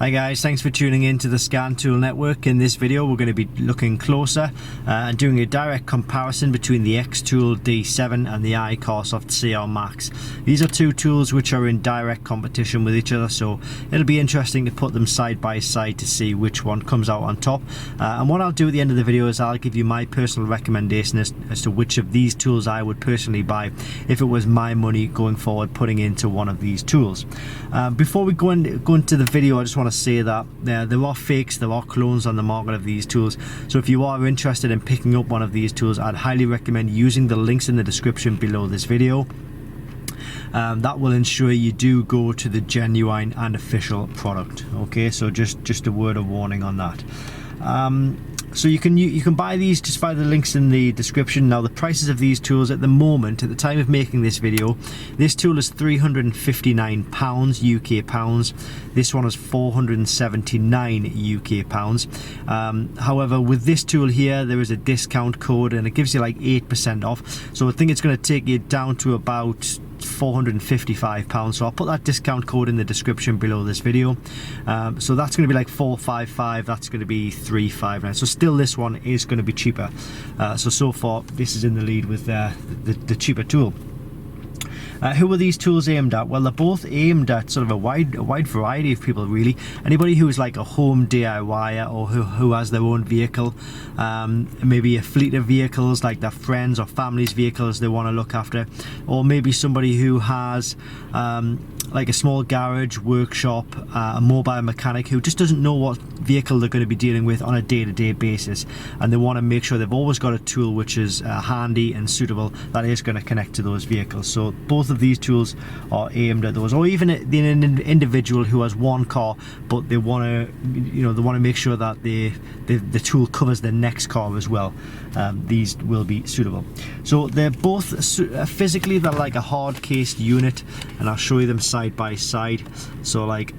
Hi guys, thanks for tuning in to the Scan Tool Network. In this video we're going to be looking closer and doing a direct comparison between the XTOOL D7 and the ICARSOFT CR MAX. These are two tools which are in direct competition with each other, so it'll be interesting to put them side by side to see which one comes out on top. And what I'll do at the end of the video is I'll give you my personal recommendation as to which of these tools I would personally buy if it was my money going forward putting into one of these tools. Before we go into the video, I just want to say that there are fakes, there are clones on the market of these tools, so if you are interested in picking up one of these tools, I'd highly recommend using the links in the description below this video. That will ensure you do go to the genuine and official product. Okay, so just a word of warning on that. So you can buy these just by the links in the description. Now the prices of these tools at the moment, at the time of making this video, this tool is £359 UK pounds. This one is 479 UK pounds. However, with this tool here, there is a discount code and it gives you like 8% off. So I think it's going to take you down to about £455, so I'll put that discount code in the description below this video. So that's going to be like 455, that's going to be 359. So still this one is going to be cheaper. So far this is in the lead with the cheaper tool. Who are these tools aimed at? Well, they're both aimed at sort of a wide variety of people, really. Anybody who's like a home DIYer or who has their own vehicle, maybe a fleet of vehicles, like their friends or family's vehicles they want to look after, or maybe somebody who has like a small garage, workshop, a mobile mechanic who just doesn't know what vehicle they're going to be dealing with on a day-to-day basis, and they want to make sure they've always got a tool which is handy and suitable that is going to connect to those vehicles. So both of these tools are aimed at those, or even an individual who has one car but they want to, they want to make sure that the tool covers the next car as well. These will be suitable. So they're both physically, they're like a hard cased unit, and I'll show you them side by side. So like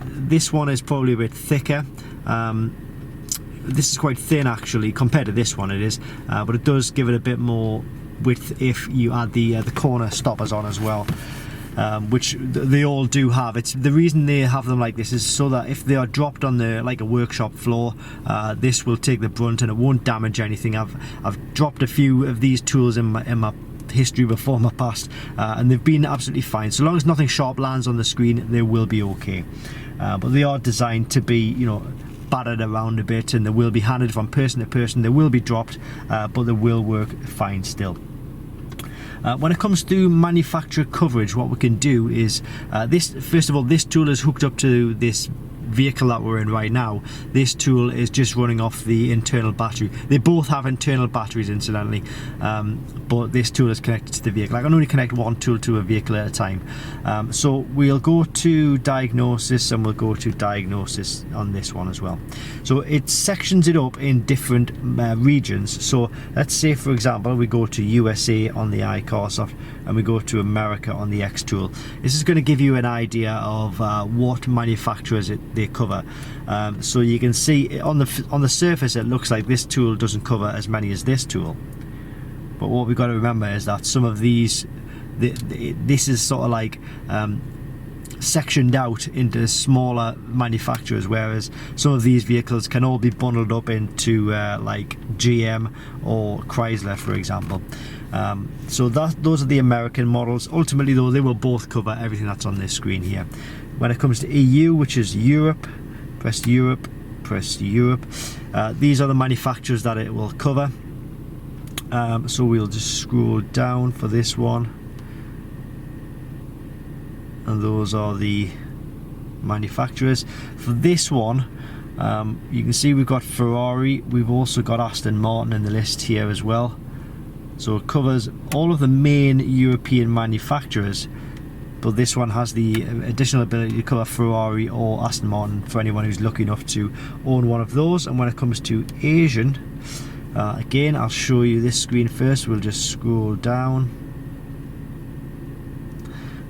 this one is probably a bit thicker. This is quite thin actually compared to this one, it is, but it does give it a bit more width if you add the corner stoppers on as well, which they all do have. It's the reason they have them like this is so that if they are dropped on the like a workshop floor, this will take the brunt and it won't damage anything. I've dropped a few of these tools in my history before, my past, and they've been absolutely fine. So long as nothing sharp lands on the screen, they will be okay. But they are designed to be, battered around a bit, and they will be handed from person to person. They will be dropped, but they will work fine still. When it comes to manufacturer coverage, what we can do is first of all, this tool is hooked up to this vehicle that we're in right now. This tool is just running off the internal battery. They both have internal batteries, incidentally, but this tool is connected to the vehicle. I can only connect one tool to a vehicle at a time. So we'll go to diagnosis, and we'll go to diagnosis on this one as well. So it sections it up in different regions. So let's say, for example, we go to USA on the ICARSOFT and we go to America on the XTOOL. This is going to give you an idea of what manufacturers they cover. So you can see on the surface it looks like this tool doesn't cover as many as this tool, but what we've got to remember is that some of these, this is sort of like sectioned out into smaller manufacturers, whereas some of these vehicles can all be bundled up into like GM or Chrysler, for example. So those are the American models. Ultimately though, they will both cover everything that's on this screen here. When it comes to EU, which is Europe, press Europe, press Europe. These are the manufacturers that it will cover. So we'll just scroll down for this one, and those are the manufacturers. For this one, you can see we've got Ferrari, we've also got Aston Martin in the list here as well. So it covers all of the main European manufacturers, but this one has the additional ability to cover Ferrari or Aston Martin for anyone who's lucky enough to own one of those. And when it comes to Asian, again, I'll show you this screen first. We'll just scroll down,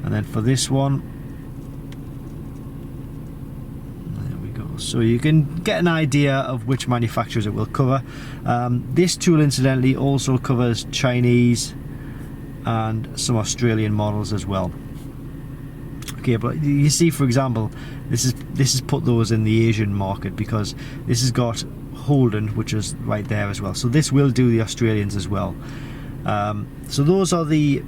and then for this one, there we go. So you can get an idea of which manufacturers it will cover. This tool incidentally also covers Chinese and some Australian models as well. Okay, but you see, for example, this is put those in the Asian market, because this has got Holden, which is right there as well. So this will do the Australians as well. So those are the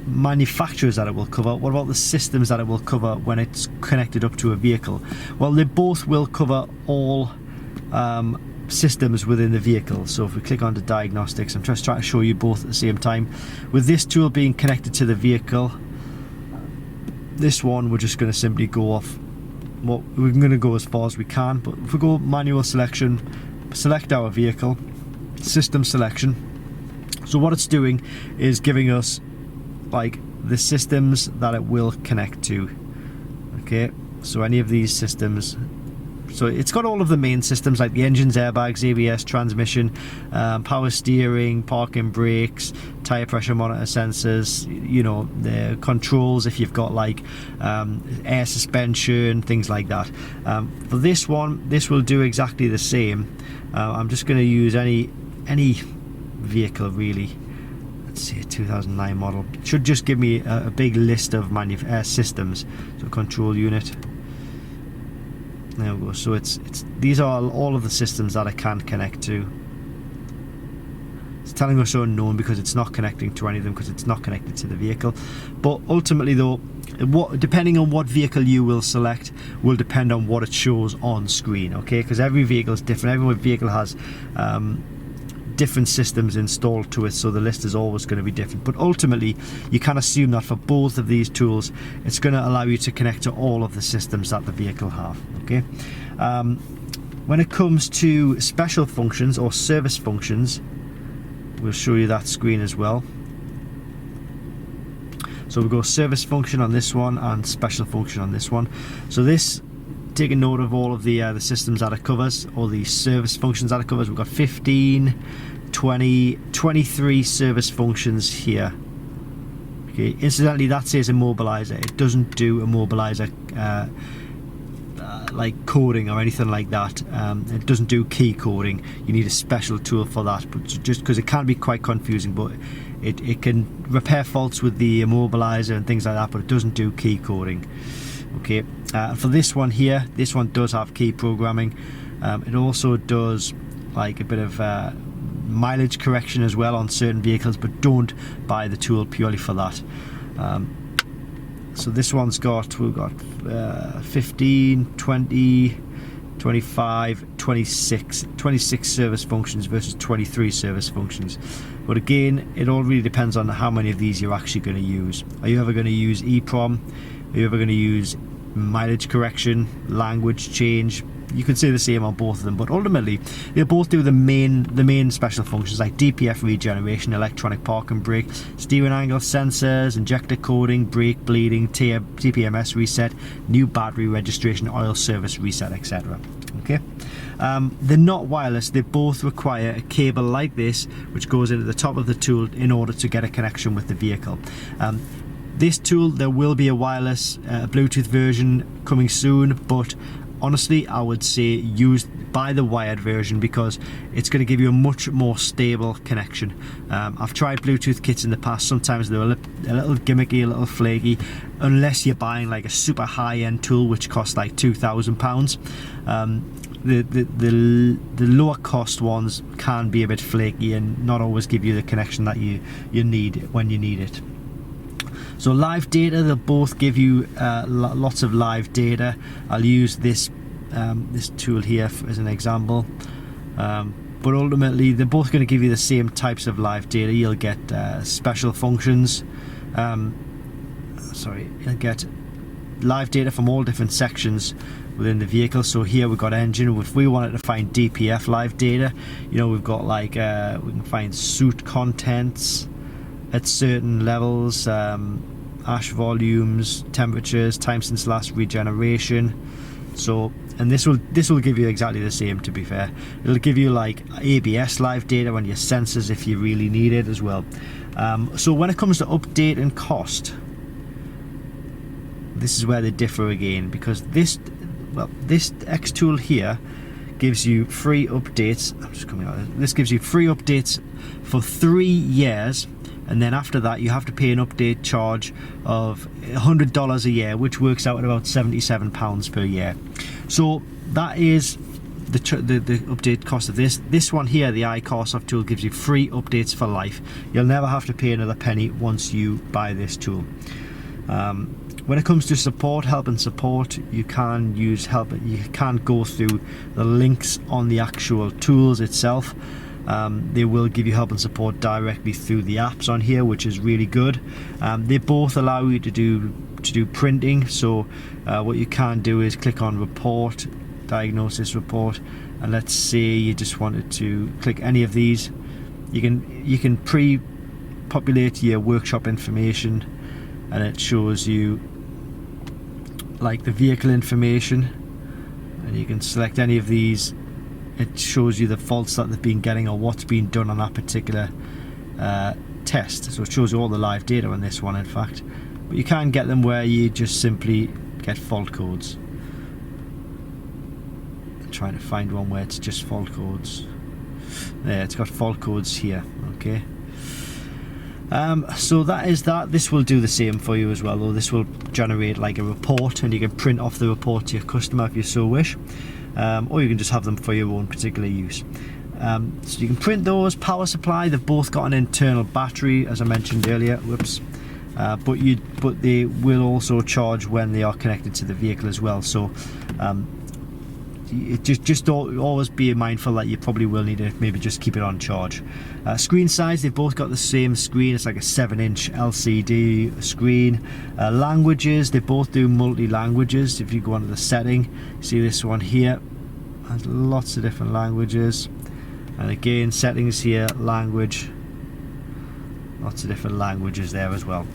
manufacturers that it will cover. What about the systems that it will cover when it's connected up to a vehicle? Well, they both will cover all systems within the vehicle. So if we click onto diagnostics, I'm just trying to show you both at the same time. With this tool being connected to the vehicle, this one we're just going to simply go off. Well, we're going to go as far as we can, but if we go manual selection, select our vehicle, system selection. So what it's doing is giving us like the systems that it will connect to. Okay, so any of these systems, so it's got all of the main systems like the engines, airbags, ABS, transmission, power steering, parking brakes, tire pressure monitor sensors, you know, the controls if you've got like air suspension, things like that. For this one, this will do exactly the same. I'm just going to use any vehicle really. Let's see, a 2009 model. It should just give me a big list of systems. So control unit. There we go. So these are all of the systems that I can connect to. It's telling us unknown because it's not connecting to any of them, because it's not connected to the vehicle. But ultimately though, depending on what vehicle you will select will depend on what it shows on screen, okay? Because every vehicle is different. Every vehicle has different systems installed to it, so the list is always going to be different. But ultimately you can assume that for both of these tools it's going to allow you to connect to all of the systems that the vehicle have, okay? When it comes to special functions or service functions, we'll show you that screen as well. So we'll go service function on this one and special function on this one. So this, taking note of all of the systems that it covers, or the service functions that it covers. We've got 15, 20, 23 service functions here. Okay, incidentally that says immobilizer. It doesn't do immobilizer like coding or anything like that. It doesn't do key coding. You need a special tool for that, but just because it can be quite confusing. But it can repair faults with the immobilizer and things like that, but it doesn't do key coding. Okay, for this one here, this one does have key programming. It also does like a bit of mileage correction as well on certain vehicles, but don't buy the tool purely for that. So this one's we've got 15, 20, 25, 26 service functions versus 23 service functions. But again, it all really depends on how many of these you're actually going to use. Are you ever going to use EEPROM? Are you ever going to use mileage correction, language change? You can say the same on both of them, but ultimately they both do the main special functions like DPF regeneration, electronic parking brake, steering angle sensors, injector coding, brake bleeding, TPMS reset, new battery registration, oil service reset, etc. Okay, they're not wireless. They both require a cable like this, which goes into the top of the tool in order to get a connection with the vehicle. This tool, there will be a wireless Bluetooth version coming soon, but honestly I would say buy the wired version, because it's going to give you a much more stable connection. I've tried Bluetooth kits in the past. Sometimes they're a little gimmicky, a little flaky, unless you're buying like a super high-end tool which costs like £2,000. The lower cost ones can be a bit flaky and not always give you the connection that you need when you need it. So live data, they'll both give you lots of live data. I'll use this tool here as an example, but ultimately they're both going to give you the same types of live data. You'll get special functions, you'll get live data from all different sections within the vehicle. So here we've got engine. If we wanted to find DPF live data, you know, we've got like we can find soot contents at certain levels, ash volumes, temperatures, time since last regeneration. So, and this will give you exactly the same, to be fair. It'll give you like ABS live data on your sensors if you really need it as well. So when it comes to update and cost, this is where they differ again, because this XTOOL here gives you free updates. I'm just coming out. This gives you free updates for 3 years. and then after that you have to pay an update charge of $100 a year, which works out at about £77 per year. So that is the update cost of this. This one here, the ICARSOFT tool, gives you free updates for life. You'll never have to pay another penny once you buy this tool. When it comes to support, help and support, you can use help. You can go through the links on the actual tools itself. They will give you help and support directly through the apps on here, which is really good. They both allow you to do printing. So what you can do is click on report, diagnosis report, and let's say you just wanted to click any of these. You can pre-populate your workshop information, and it shows you like the vehicle information, and you can select any of these. It shows you the faults that they've been getting or what's been done on that particular test. So it shows you all the live data on this one, in fact. But you can get them where you just simply get fault codes. I'm trying to find one where it's just fault codes. There, it's got fault codes here. Okay. So that is that. This will do the same for you as well, though. This will generate like a report, and you can print off the report to your customer if you so wish, or you can just have them for your own particular use. So you can print those. Power supply, they've both got an internal battery, as I mentioned earlier. Whoops. But they will also charge when they are connected to the vehicle as well. So just always be mindful that you probably will need to maybe just keep it on charge. Screen size, they've both got the same screen. It's like a 7-inch LCD screen. Languages, they both do multi-languages. If you go onto the setting, see this one here has lots of different languages, and again, settings here, language, lots of different languages there as well.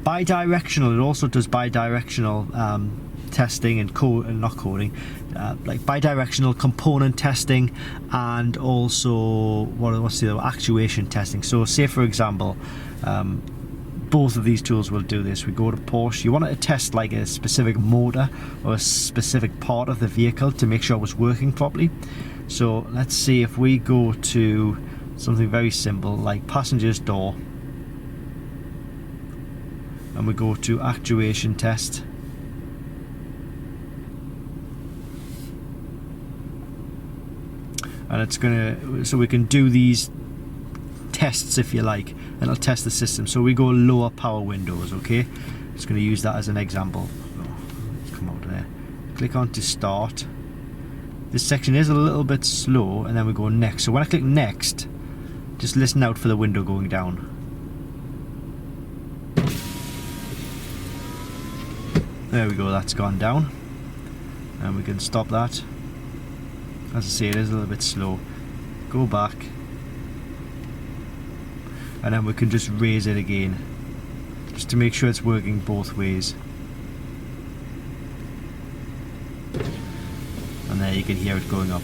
Bi-directional, it also does bi-directional testing and not coding, like bi-directional component testing, and also what's the other, actuation testing. So say for example, both of these tools will do this. We go to Porsche, you want to test like a specific motor or a specific part of the vehicle to make sure it's working properly. So let's see if we go to something very simple like passenger's door, and we go to actuation test, and it's gonna, so we can do these tests if you like, and it'll test the system. So we go lower power windows. Okay, just going to use that as an example. Let's come out of there, click on to start. This section is a little bit slow, and then we go next. So when I click next, just listen out for the window going down. There we go, that's gone down, and we can stop that. As I say, it is a little bit slow. Go back, and then we can just raise it again, just to make sure it's working both ways. And there you can hear it going up.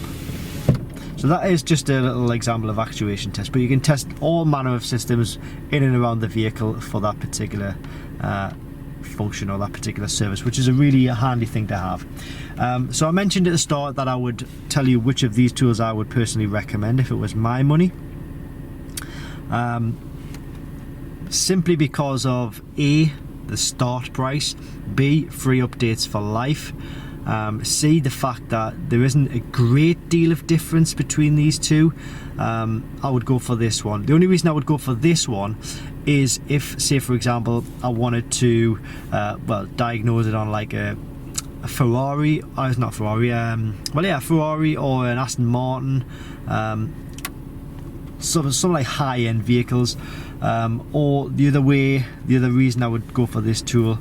So that is just a little example of actuation test, but you can test all manner of systems in and around the vehicle for that particular function or that particular service, which is a really handy thing to have. So I mentioned at the start that I would tell you which of these tools I would personally recommend if it was my money, simply because of A, the start price, B, free updates for life, C, the fact that there isn't a great deal of difference between these two. I would go for this one. The only reason I would go for this one is if, say for example, I wanted to well, diagnose it on like a Ferrari, it's not Ferrari, well yeah, Ferrari or an Aston Martin, some like high-end vehicles, or the other way, the other reason I would go for this tool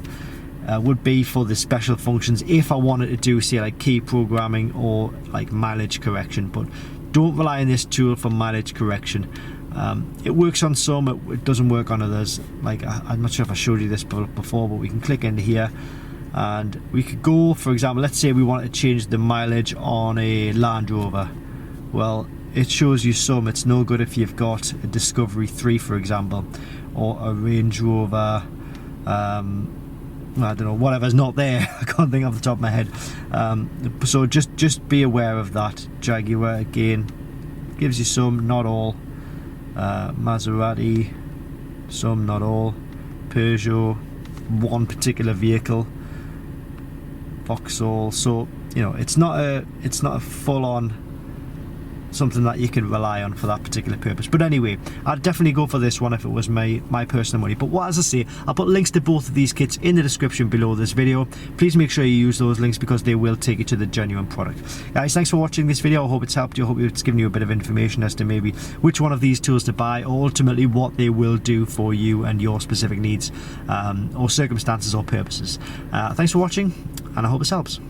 would be for the special functions if I wanted to do, say, like key programming or like mileage correction. But don't rely on this tool for mileage correction. It works on some, it doesn't work on others. Like I'm not sure if I showed you this before, but we can click into here and we could go, for example, let's say we want to change the mileage on a Land Rover. Well, it shows you some. It's no good if you've got a Discovery 3, for example, or a Range Rover, I don't know, whatever's not there. I can't think off the top of my head. So just be aware of that. Jaguar again, gives you some, not all. Maserati, some, not all. Peugeot, one particular vehicle. Vauxhall. So you know, it's not a full-on something that you can rely on for that particular purpose. But anyway, I'd definitely go for this one if it was my personal money. But what, as I say, I'll put links to both of these kits in the description below this video. Please make sure you use those links because they will take you to the genuine product. Guys, thanks for watching this video. I hope it's helped you. I hope it's given you a bit of information as to maybe which one of these tools to buy, or ultimately what they will do for you and your specific needs or circumstances or purposes. Thanks for watching, and I hope this helps.